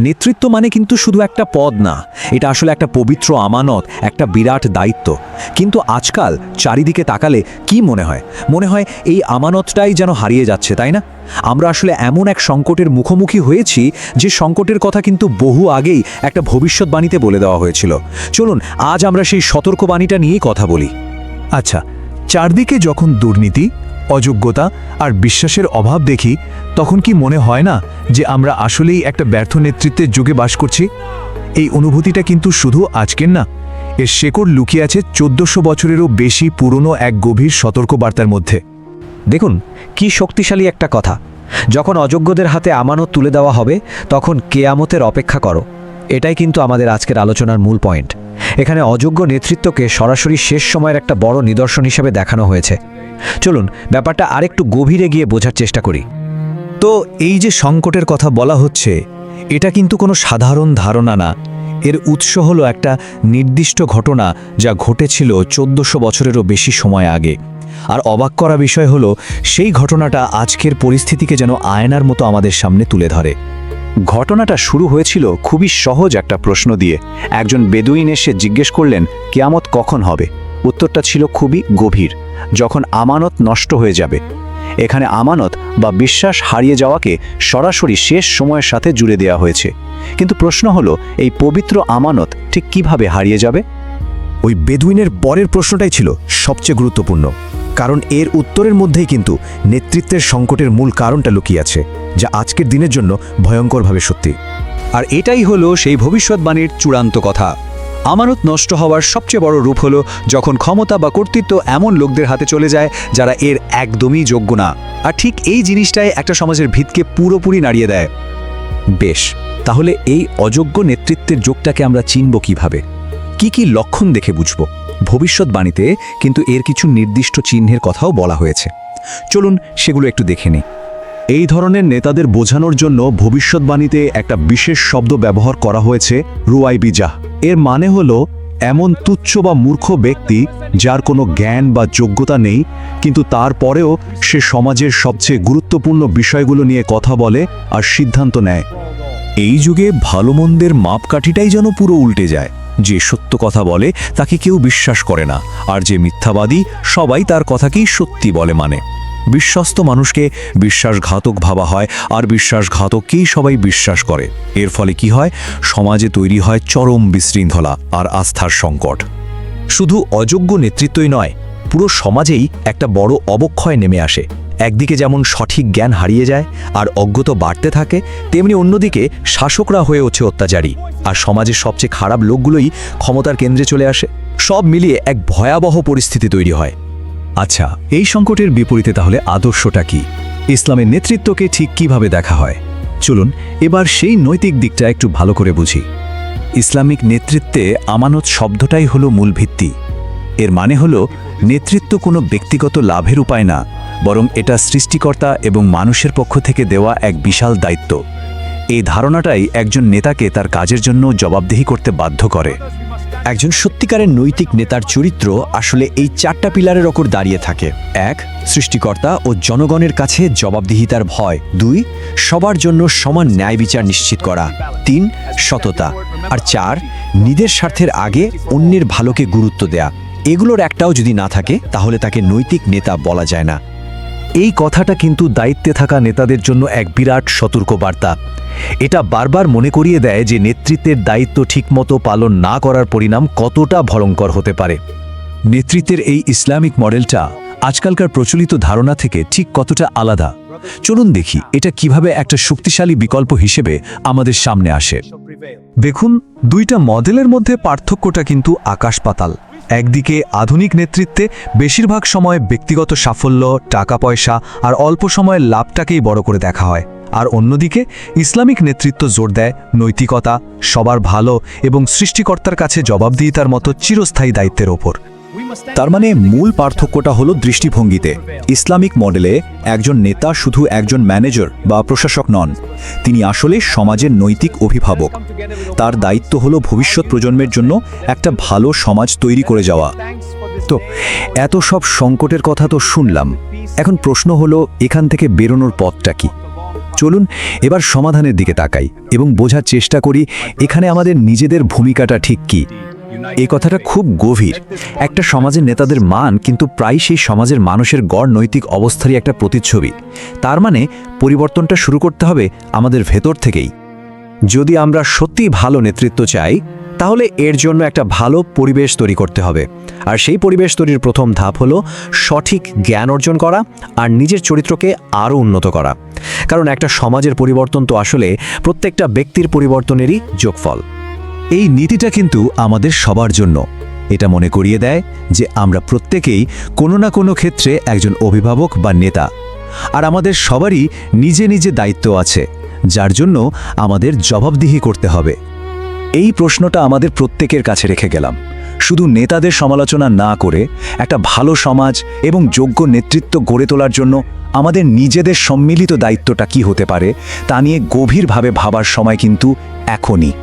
নেতৃত্ব মানে কিন্তু শুধু একটা পদ না, এটা আসলে একটা পবিত্র আমানত, একটা বিরাট দায়িত্ব। কিন্তু আজকাল চারিদিকে তাকালে কি মনে হয়? মনে হয় এই আমানতটাই যেন হারিয়ে যাচ্ছে, তাই না? আমরা আসলে এমন এক সংকটের মুখোমুখি হয়েছি যে সংকটের কথা কিন্তু বহু আগেই একটা ভবিষ্যৎবাণীতে বলে দেওয়া হয়েছিল। চলুন আজ আমরা সেই সতর্কবাণীটা নিয়েই কথা বলি। আচ্ছা, চারদিকে যখন দুর্নীতি, অযোগ্যতা আর বিশ্বাসের অভাব দেখি, তখন কি মনে হয় না যে আমরা আসলেই একটা ব্যর্থ নেতৃত্বের যুগে বাস করছি? এই অনুভূতিটা কিন্তু শুধু আজকের না, এর শেকড় লুকিয়ে আছে 1400 বছরেরও বেশি পুরনো এক গভীর সতর্কবার্তার মধ্যে। দেখুন কি শক্তিশালী একটা কথা। যখন অযোগ্যদের হাতে আমানত তুলে দেওয়া হবে, তখন কেয়ামতের অপেক্ষা করো। এটাই কিন্তু আমাদের আজকের আলোচনার মূল পয়েন্ট। এখানে অযোগ্য নেতৃত্বকে সরাসরি শেষ সময়ের একটা বড় নিদর্শন হিসেবে দেখানো হয়েছে। চলুন ব্যাপারটা আরেকটু গভীরে গিয়ে বোঝার চেষ্টা করি। তো এই যে সংকটের কথা বলা হচ্ছে, এটা কিন্তু কোনো সাধারণ ধারণা না। এর উৎস হলো একটা নির্দিষ্ট ঘটনা যা ঘটেছিল 1400 বছরেরও বেশি সময় আগে। আর অবাক করা বিষয় হলো, সেই ঘটনাটা আজকের পরিস্থিতিকে যেন আয়নার মতো আমাদের সামনে তুলে ধরে। ঘটনাটা শুরু হয়েছিল খুবই সহজ একটা প্রশ্ন দিয়ে। একজন বেদুইন এসে জিজ্ঞেস করলেন, কিয়ামত কখন হবে? উত্তরটা ছিল খুবই গভীর, যখন আমানত নষ্ট হয়ে যাবে। এখানে আমানত বা বিশ্বাস হারিয়ে যাওয়াকে সরাসরি শেষ সময়ের সাথে জুড়ে দেওয়া হয়েছে। কিন্তু প্রশ্ন হলো, এই পবিত্র আমানত ঠিক কিভাবে হারিয়ে যাবে? ওই বেদুইনের পরের প্রশ্নটাই ছিল সবচেয়ে গুরুত্বপূর্ণ, কারণ এর উত্তরের মধ্যেই কিন্তু নেতৃত্বের সংকটের মূল কারণটা লুকিয়ে আছে, যা আজকের দিনের জন্য ভয়ঙ্করভাবে সত্যি। আর এটাই হলো সেই ভবিষ্যৎবাণীর চূড়ান্ত কথা। আমানত নষ্ট হওয়ার সবচেয়ে বড় রূপ হলো যখন ক্ষমতা বা কর্তৃত্ব এমন লোকদের হাতে চলে যায় যারা এর একদমই যোগ্য না। আর ঠিক এই জিনিসটাই একটা সমাজের ভিতকে পুরোপুরি নাড়িয়ে দেয়। বেশ, তাহলে এই অযোগ্য নেতৃত্বের যোগটাকে আমরা চিনব কিভাবে? কি কি লক্ষণ দেখে বুঝব? ভবিষ্যৎবাণীতে কিন্তু এর কিছু নির্দিষ্ট চিহ্নের কথাও বলা হয়েছে। চলুন সেগুলো একটু দেখে নিই। এই ধরনের নেতাদের বোঝানোর জন্য ভবিষ্যৎবাণীতে একটা বিশেষ শব্দ ব্যবহার করা হয়েছে, রুয়াইবিজাহ। এর মানে হলো এমন তুচ্ছ বা মূর্খ ব্যক্তি যার কোনো জ্ঞান বা যোগ্যতা নেই, কিন্তু তারপরেও সে সমাজের সবচেয়ে গুরুত্বপূর্ণ বিষয়গুলো নিয়ে কথা বলে আর সিদ্ধান্ত নেয়। এই যুগে ভালো মন্দের মাপকাঠিটাই যেন পুরো উল্টে যায়। যে সত্য কথা বলে তাকে কেউ বিশ্বাস করে না, আর যে মিথ্যাবাদী সবাই তার কথাকেই সত্যি বলে মানে। বিশ্বস্ত মানুষকে বিশ্বাসঘাতক ভাবা হয়, আর বিশ্বাসঘাতককেই সবাই বিশ্বাস করে। এর ফলে কি হয়? সমাজে তৈরি হয় চরম বিশৃঙ্খলা আর আস্থার সংকট। শুধু অযোগ্য নেতৃত্বই নয়, পুরো সমাজেই একটা বড় অবক্ষয় নেমে আসে। একদিকে যেমন সঠিক জ্ঞান হারিয়ে যায় আর অজ্ঞতা বাড়তে থাকে, তেমনি অন্যদিকে শাসকরা হয়ে ওঠে অত্যাচারী, আর সমাজের সবচেয়ে খারাপ লোকগুলোই ক্ষমতার কেন্দ্রে চলে আসে। সব মিলিয়ে এক ভয়াবহ পরিস্থিতি তৈরি হয়। আচ্ছা, এই সংকটের বিপরীতে তাহলে আদর্শটা কি? ইসলামের নেতৃত্বকে ঠিক কিভাবে দেখা হয়? চলুন এবার সেই নৈতিক দিকটা একটু ভালো করে বুঝি। ইসলামিক নেতৃত্বে আমানত শব্দটাই হলো মূল ভিত্তি। এর মানে হলো নেতৃত্ব কোনো ব্যক্তিগত লাভের উপায় না, বরং এটা সৃষ্টিকর্তা এবং মানুষের পক্ষ থেকে দেওয়া এক বিশাল দায়িত্ব। এই ধারণাটাই একজন নেতাকে তার কাজের জন্য জবাবদিহি করতে বাধ্য করে। একজন সত্যিকারের নৈতিক নেতার চরিত্র আসলে এই 4টা পিলারের ওপর দাঁড়িয়ে থাকে। 1. সৃষ্টিকর্তা ও জনগণের কাছে জবাবদিহিতার ভয়। 2. সবার জন্য সমান ন্যায় বিচার নিশ্চিত করা। 3. সততা। আর 4. নিজের স্বার্থের আগে অন্যের ভালোকে গুরুত্ব দেয়া। এগুলোর একটাও যদি না থাকে, তাহলে তাকে নৈতিক নেতা বলা যায় না। এই কথাটা কিন্তু দায়িত্বে থাকা নেতাদের জন্য এক বিরাট সতর্কবার্তা। এটা বারবার মনে করিয়ে দেয় যে নেতৃত্বের দায়িত্ব ঠিকমতো পালন না করার পরিণাম কতটা ভয়ঙ্কর হতে পারে। নেতৃত্বের এই ইসলামিক মডেলটা আজকালকার প্রচলিত ধারণা থেকে ঠিক কতটা আলাদা। চলুন দেখি এটা কিভাবে একটা শক্তিশালী বিকল্প হিসেবে আমাদের সামনে আসে। দেখুন, দুইটা মডেলের মধ্যে পার্থক্যটা কিন্তু আকাশ পাতাল। একদিকে আধুনিক নেতৃত্বে বেশিরভাগ সময় ব্যক্তিগত সাফল্য, টাকা পয়সা আর অল্প সময়ের লাভটাকেই বড় করে দেখা হয়, আর অন্যদিকে ইসলামিক নেতৃত্ব জোর দেয় নৈতিকতা, সবার ভালো এবং সৃষ্টিকর্তার কাছে জবাবদিহিতার মতো চিরস্থায়ী দায়িত্বের ওপর। তার মানে মূল পার্থক্যটা হলো দৃষ্টিভঙ্গিতে। ইসলামিক মডেলে একজন নেতা শুধু একজন ম্যানেজার বা প্রশাসক নন, তিনি আসলে সমাজের নৈতিক অভিভাবক। তার দায়িত্ব হলো ভবিষ্যৎ প্রজন্মের জন্য একটা ভালো সমাজ তৈরি করে যাওয়া। তো এত সব সংকটের কথা তো শুনলাম, এখন প্রশ্ন হলো এখান থেকে বেরোনোর পথটা কি? চলুন এবার সমাধানের দিকে তাকাই এবং বোঝার চেষ্টা করি এখানে আমাদের নিজেদের ভূমিকাটা ঠিক কী। এই কথাটা খুব গভীর। একটা সমাজের নেতাদের মান কিন্তু প্রায় সেই সমাজের মানুষের গড় নৈতিক অবস্থারই একটা প্রতিচ্ছবি। তার মানে পরিবর্তনটা শুরু করতে হবে আমাদের ভেতর থেকেই। যদি আমরা সত্যি ভালো নেতৃত্ব চাই তাহলে এর জন্য একটা ভালো পরিবেশ তৈরি করতে হবে। আর সেই পরিবেশ তৈরির প্রথম ধাপ হলো সঠিক জ্ঞান অর্জন করা আর নিজের চরিত্রকে আরও উন্নত করা। কারণ একটা সমাজের পরিবর্তন তো আসলে প্রত্যেকটা ব্যক্তির পরিবর্তনেরই যোগফল। এই নীতিটা কিন্তু আমাদের সবার জন্য। এটা মনে করিয়ে দেয় যে আমরা প্রত্যেকেই কোনো না কোনো ক্ষেত্রে একজন অভিভাবক বা নেতা, আর আমাদের সবারই নিজে নিজে দায়িত্ব আছে যার জন্য আমাদের জবাবদিহি করতে হবে। এই প্রশ্নটা আমাদের প্রত্যেকের কাছে রেখে গেলাম। শুধু নেতাদের সমালোচনা না করে একটা ভালো সমাজ এবং যোগ্য নেতৃত্ব গড়ে তোলার জন্য আমাদের নিজেদের সম্মিলিত দায়িত্বটা কী হতে পারে তা নিয়ে গভীরভাবে ভাবার সময় কিন্তু এখনই।